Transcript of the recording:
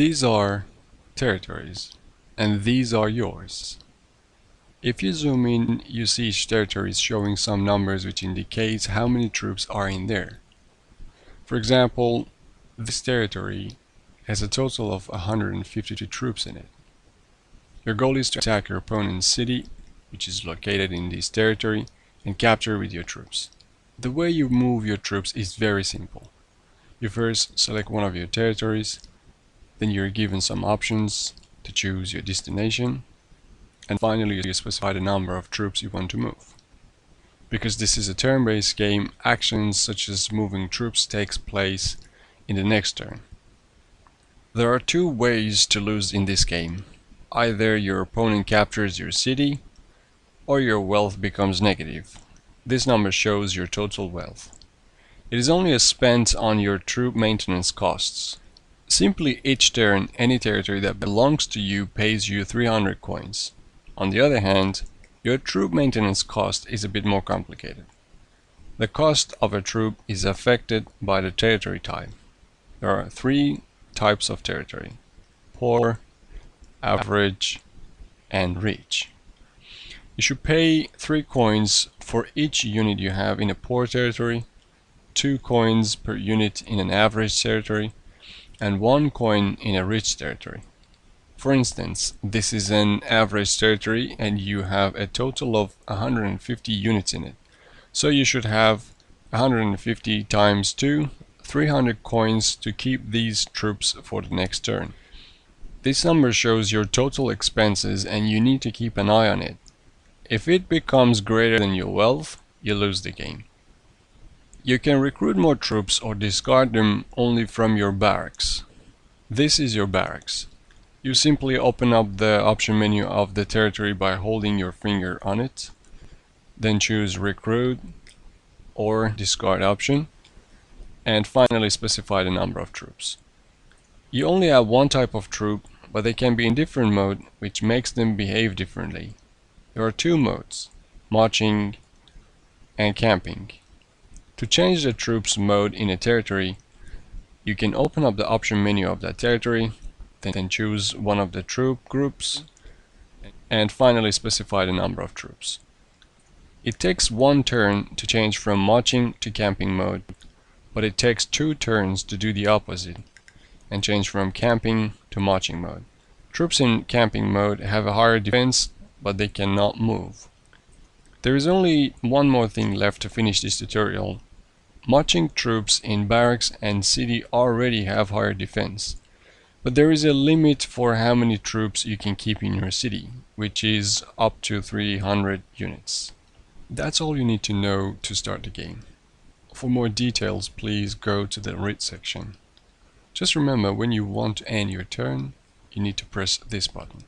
These are territories, and these are yours. If you zoom in, you see each territory is showing some numbers which indicates how many troops are in there. For example, this territory has a total of 152 troops in it. Your goal is to attack your opponent's city, which is located in this territory, and capture with your troops. The way you move your troops is very simple. You first select one of your territories, then you're given some options to choose your destination, and finally you specify the number of troops you want to move. Because this is a turn-based game, actions such as moving troops takes place in the next turn. There are two ways to lose in this game. Either your opponent captures your city, or your wealth becomes negative. This number shows your total wealth. It is only spent on your troop maintenance costs. Simply each turn, any territory that belongs to you pays you 300 coins. On the other hand, your troop maintenance cost is a bit more complicated. The cost of a troop is affected by the territory type. There are three types of territory: poor, average, and rich. You should pay 3 coins for each unit you have in a poor territory, 2 coins per unit in an average territory, and 1 coin in a rich territory. For instance, this is an average territory and you have a total of 150 units in it. So you should have 150 times 2, 300 coins to keep these troops for the next turn. This number shows your total expenses and you need to keep an eye on it. If it becomes greater than your wealth, you lose the game. You can recruit more troops or discard them only from your barracks. This is your barracks. You simply open up the option menu of the territory by holding your finger on it. Then choose recruit or discard option. And finally specify the number of troops. You only have one type of troop, but they can be in different mode, which makes them behave differently. There are 2 modes: marching and camping. To change the troops mode in a territory, you can open up the option menu of that territory, then choose one of the troop groups, and finally specify the number of troops. It takes 1 turn to change from marching to camping mode, but it takes 2 turns to do the opposite and change from camping to marching mode. Troops in camping mode have a higher defense, but they cannot move. There is only one more thing left to finish this tutorial. Marching troops in barracks and city already have higher defense, but there is a limit for how many troops you can keep in your city, which is up to 300 units. That's all you need to know to start the game. For more details, please go to the read section. Just remember, when you want to end your turn, you need to press this button.